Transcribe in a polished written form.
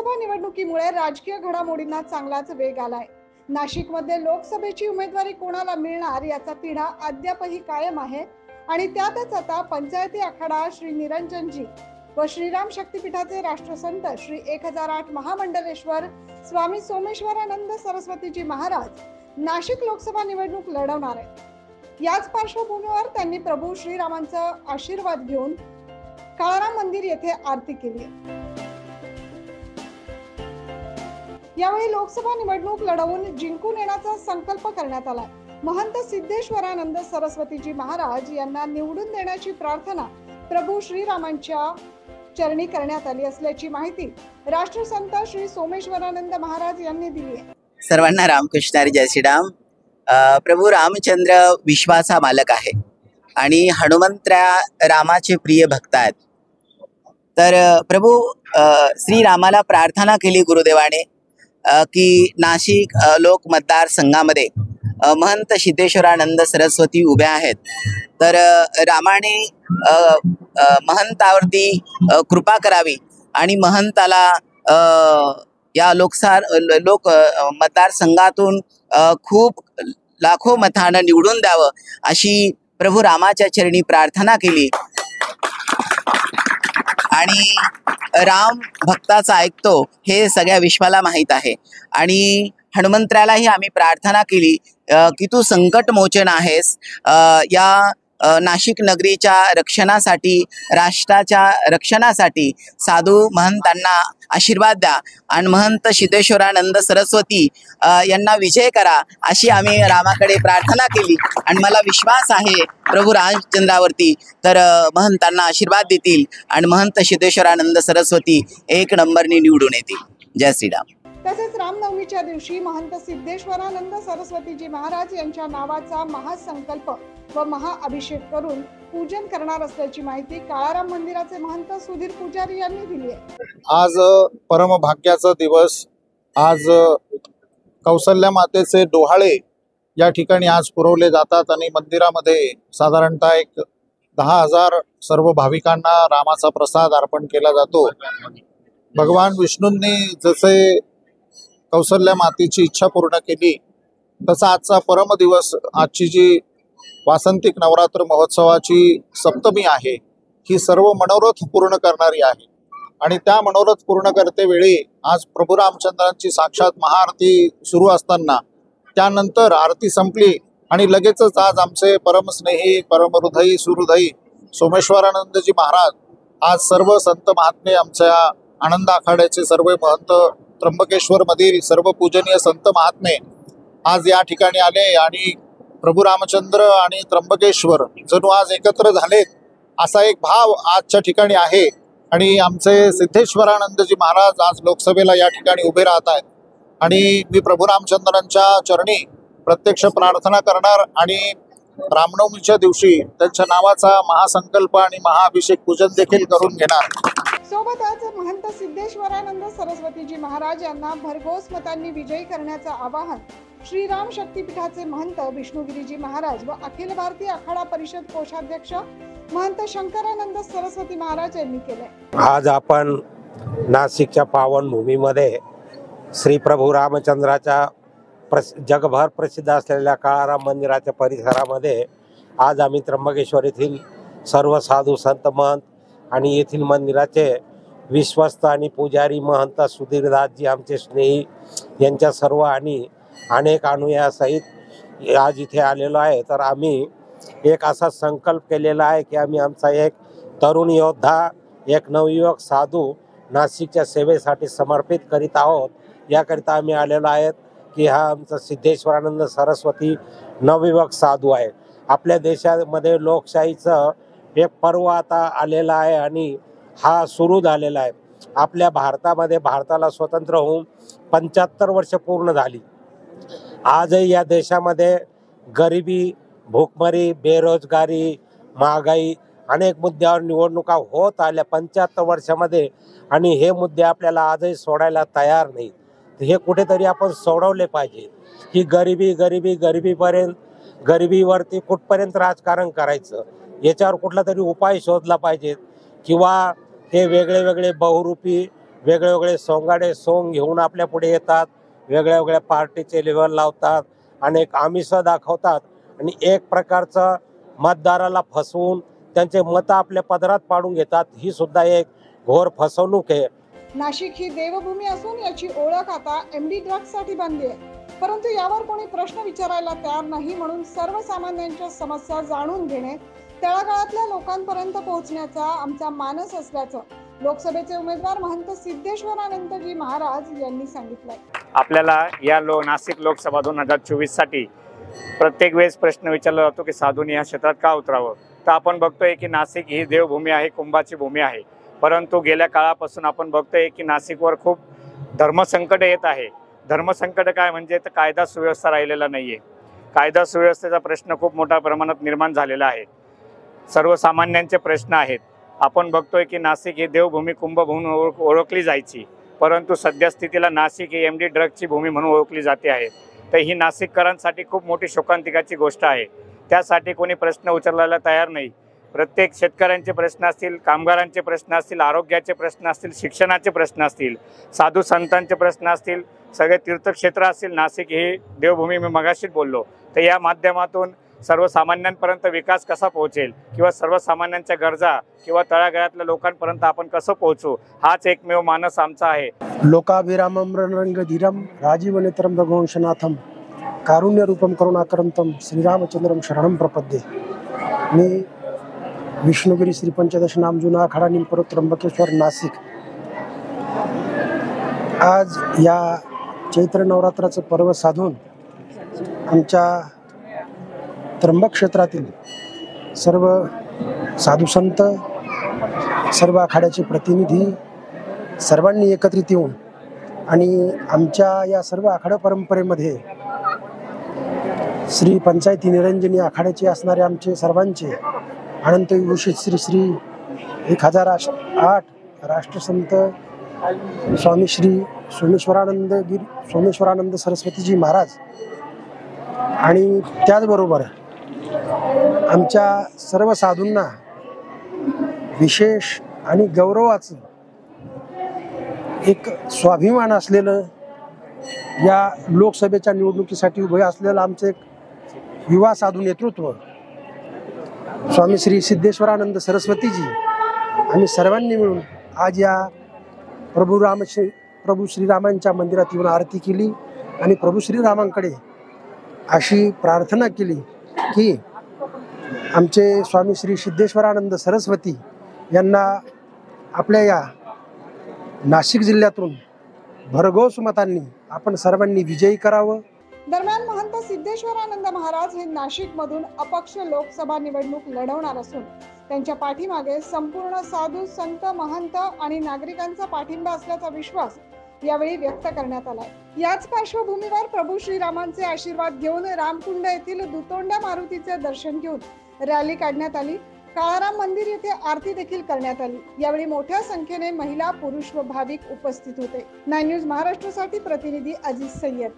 लोकसभा निवडणुकीमुळे राजकीय घडामोडींना चांगलाच वेग आलाय। नाशिकमध्ये लोकसभेची उमेदवारी कोणाला मिळणार याचा तिढा अद्यापही कायम आहे आणि त्यातच आता पंचायती आखाडा श्री निरंजनजी व श्रीराम शक्तीपीठाचे राष्ट्रसंत श्री 1008 महामंडलेश्वर स्वामी सोमेश्वरानंद सरस्वतीजी महाराज नाशिक लोकसभा निवडणूक लढवणार आहेत। याच पार्श्वभूमीवर त्यांनी प्रभू श्रीरामांचा आशीर्वाद घेऊन काळाराम मंदिर येथे आरती केली। यावेळी लोकसभा निवडणूक लढवून जिंकून येण्याचा संकल्प करण्यात आला। महंत सिद्धेश्वरानंद सरस्वतीजी महाराज यांना निवडून देण्याची प्रार्थना प्रभू श्रीरामांच्या चरणी करण्यात आली असल्याची माहिती राष्ट्रसंत श्री सोमेश्वरानंद महाराज यांनी दिली आहे। सर्वांना रामकृष्ण हरी, जय श्रीराम। प्रभू रामचंद्र विश्वाचा मालक आहे आणि हनुमंतराया रामाचे प्रिय भक्त आहेत। तर प्रभू श्रीरामाला प्रार्थना केली गुरुदेवाने की नाशिक लोक मतदारसंघामध्ये महंत सिद्धेश्वरानंद सरस्वती उभे आहेत। तर रामाने महंतावरती कृपा करावी आणि महंताला या लोक मतदारसंघातून खूप लाखो मतानं निवडून द्यावं अशी प्रभू रामाच्या चरणी प्रार्थना केली। आणि राम भक्ताचा ऐकतो हे सगळ्या विश्वाला माहीत आहे। आणि हनुमंतरायालाही आम्ही प्रार्थना केली की तू संकट मोचन आहेस, या नाशिक नगरीच्या रक्षणासाठी, राष्ट्राच्या रक्षणासाठी साधू महंतांना आशीर्वाद द्या आणि महंत सिद्धेश्वरानंद सरस्वती यांना विजय करा अशी आम्ही रामाकडे प्रार्थना केली। आणि मला विश्वास आहे प्रभू रामचंद्रावरती, तर महंतांना आशीर्वाद देतील आणि महंत सिद्धेश्वरानंद सरस्वती 1 नंबरने निवडून येतील। जय श्रीराम। तसेच रामनवमीच्या दिवशी महंत सिद्धेश्वरानंद सरस्वतीजी महाराज यांच्या नावाचा महासंकल्प व महाअभिषेक करून पूजन करणार असल्याची माहिती काळाराम मंदिराचे महंत सुधीर पुजारी यांनी दिली आहे। आज परमभाग्याचा दिवस। आज कौसल्या मातेचे डोहाळे या ठिकाणी आज पुरवले जातात आणि मंदिरामध्ये साधारणतः 10,000 सर्व भाविकांना रामाचा प्रसाद अर्पण केला जातो। भगवान विष्णूंनी जसे कौसल्या मातेची इच्छा पूर्ण केली तसा आजचा परम दिवस, आजची जी वासंतिक नवरात्र महोत्सवाची सप्तमी आहे ही सर्व मनोरथ पूर्ण करणारी आहे। आणि त्या मनोरथ पूर्ण करते वेळी आज प्रभू रामचंद्रांची साक्षात महाआरती सुरू असताना त्यानंतर आरती संपली आणि लगेचच आज आमचे परमस्नेही परमहृदयी सुहृदयी सोमेश्वरानंदजी महाराज, आज सर्व संत महात्मे, आमच्या आनंद आखाड्याचे सर्व महंत, त्र्यंबकेश्वर मधील सर्व पूजनीय संत महात्मे आज या ठिकाणी आले आणि प्रभू रामचंद्र आणि त्र्यंबकेश्वर जणू आज एकत्र झालेत असा एक भाव आजच्या ठिकाणी आहे। आणि आमचे सिद्धेश्वरानंदजी महाराज आज लोकसभेला या ठिकाणी उभे राहत आहेत आणि मी प्रभू रामचंद्रांच्या चरणी प्रत्यक्ष प्रार्थना करणार आणि रामनवमीच्या दिवशी त्यांच्या नावाचा महासंकल्प आणि महाअभिषेक पूजन देखील करून घेणार। सोबतच महंत सिद्धेश्वरानंद सरस्वतीजी महाराज यांना भरघोस मतांनी विजयी करण्याचं आवाहन श्रीराम शक्तीपीठाचे महंत विष्णुगिरीजी महाराज व अखिल भारतीय आखाडा परिषद कोषाध्यक्ष महंत शंकरानंद सरस्वती महाराज यांनी केले। आज आपण नाशिकच्या पावन भूमीमध्ये श्री प्रभू रामचंद्राच्या जगभर प्रसिद्ध असलेल्या काळाराम मंदिराच्या परिसरामध्ये आज आम्ही त्र्यंबकेश्वर येथील सर्व साधू संत महंत आणि येथील मंदिराचे विश्वस्त आणि पुजारी महंत सुधीरदासजी आमचे स्नेही यांच्या सर्व आणि अनेक अनुयायासहित आज इथे आलेलो आहे। तर आम्ही एक असा संकल्प केलेला आहे की आम्ही आमचा एक तरुण योद्धा, एक नवयुवक साधू नाशिकच्या सेवेसाठी समर्पित करीत आहोत। याकरिता आम्ही आलेलो आहेत की हा आमचा सिद्धेश्वरानंद सरस्वती नवयुवक साधू आहे। आपल्या देशामध्ये लोकशाहीचं एक पर्व आता आलेला आहे आणि हा सुरू झालेला आहे। आपल्या भारतामध्ये भारताला स्वतंत्र होऊन 75 वर्ष पूर्ण झाली। आजही या देशामध्ये गरिबी, भूकमरी, बेरोजगारी, महागाई अनेक मुद्द्यावर निवडणुका होत आल्या 75 वर्षामध्ये आणि हे मुद्दे आपल्याला आजही सोडायला तयार नाही। हे कुठेतरी आपण सोडवले पाहिजे की गरिबीपर्यंत, गरिबीवरती कुठपर्यंत राजकारण करायचं याच्यावर कुठला तरी उपाय शोधला पाहिजे किंवा हे वेगळे वेगळे बहुरूपी वेगळे वेगळे सोंगाडे सोंग घेऊन आपल्या पुढे येतात, वेगळ्या वेगळ्या पार्टीचे लेवल लावतात, अनेक आमिष दाखवतात आणि एक प्रकारचं मतदाराला फसवून त्यांचे मतं आपल्या पदरात पाडून घेतात. ही सुद्धा एक घोर फसवणूक आहे. नाशिक ही देवभूमी असून याची ओळख आता MD ड्रग्ज साठी बनली आहे. परंतु यावर कोणी प्रश्न विचारायला तयार नाही, म्हणून सर्वसामान्यांच्या समस्या जाणून घेणे, तळागाळातल्या लोकांपर्यंत पोहोचण्याचा आमचा मानस असल्याचं लोकसभेचे उमेदवार महंत सिद्धेश्वरानंदजी महाराज यांनी सांगितलंय. आपल्याला या नाशिक लोकसभा 2024 साठी प्रत्येक वेळेस प्रश्न विचारला जातो की साधूंनी या क्षेत्रात का उतरावं. तर आपण बघतोय की नाशिक ही देवभूमी आहे, कुंभाची भूमी आहे. परंतु गेल्या काळापासून आपण बघतोय की नाशिकवर खूप धर्मसंकट येत आहे. धर्मसंकट काय म्हणजे तर कायदा सुव्यवस्था राहिलेला नाहीये. कायदा सुव्यवस्थेचा प्रश्न खूप मोठ्या प्रमाणात निर्माण झालेला आहे. सर्वसामान्यांचे प्रश्न आहेत. आपण बघतोय की नाशिक ही देवभूमी कुंभभूमी ओळखली जायची, परंतु सध्या स्थितीला नाशिक ही MD ड्रग्जची भूमी म्हणून ओळखली जाते आहे. तर ही नाशिककरांसाठी खूप मोठी शोकांतिकाची गोष्ट आहे. त्यासाठी कोणी प्रश्न उचलायला तयार नाही. प्रत्येक शेतकऱ्यांचे प्रश्न असतील, कामगारांचे प्रश्न असतील, आरोग्याचे प्रश्न असतील, शिक्षणाचे प्रश्न असतील, साधू संतांचे प्रश्न असतील, सगळे तीर्थक्षेत्र असतील, नाशिक ही देवभूमी मी मगाशीच बोललो. तर या माध्यमातून सर्वसामान्यांपर्यंत विकास कसा पोहोचेल किंवा सर्वसामान्यांच्या गरजा किंवा तळागाळातल्या लोकांपर्यंत आपण कसं पोहोचू, हाच एकमेव मानस आमचा आहे. लोकाभिरामं रणरंगधीरं राजीवनेत्रं रघुवंशनाथं कारुण्यरूपं करुणाकरंतं श्रीरामचंद्रं शरणं प्रपद्ये. मी विष्णुगिरी श्री पंचदश नाम जुना आखाडा निमपरो त्र्यंबकेश्वर नाशिक. आज या चैत्र नवरात्राचं पर्व साधून आमच्या त्र्यंबक क्षेत्रातील सर्व साधू संत, सर्व आखाड्याचे प्रतिनिधी सर्वांनी एकत्रित येऊन आणि आमच्या या सर्व आखाडा परंपरेमध्ये श्री पंचायती निरंजनी आखाड्याचे असणारे आमचे सर्वांचे अनंत विभूषित श्री श्री 1008 राष्ट्रसंत स्वामी श्री सोमेश्वरानंद सरस्वतीजी महाराज आणि त्याचबरोबर आमच्या सर्व साधूंना विशेष आणि गौरवाचं एक स्वाभिमान असलेलं या लोकसभेच्या निवडणुकीसाठी उभे असलेलं आमचं एक युवा साधू नेतृत्व स्वामी श्री सिद्धेश्वरानंद सरस्वतीजी आम्ही सर्वांनी मिळून आज या प्रभू श्रीरामांच्या मंदिरात येऊन आरती केली आणि प्रभू श्रीरामांकडे अशी प्रार्थना केली की आमचे स्वामी श्री सिद्धेश्वरानंद सरस्वती यांना आपल्या या नाशिक जिल्ह्यातून भरघोस मतांनी आपण सर्वांनी विजयी करावं. दरम्यान महंत सिद्धेश्वरानंद महाराज हे नाशिकमधून अपक्ष लोकसभा निवडणूक लढवणार असून त्यांच्या पाठीमागे संपूर्ण साधू संत महंत आणि नागरिकांचा पाठिंबा असल्याचा विश्वास यावेळी व्यक्त करण्यात आला. याच पार्श्वभूमीवर प्रभू श्रीरामांचे आशीर्वाद घेऊन रामकुंड येथील दुतोंड्या मारुतीचे दर्शन घेऊन रॅली काढण्यात आली. काळाराम मंदिर येथे आरती देखील करण्यात आली. यावेळी मोठ्या संख्येने महिला, पुरुष व भाविक उपस्थित होते. 9 न्यूज महाराष्ट्रासाठी प्रतिनिधी अजिज सय्यद.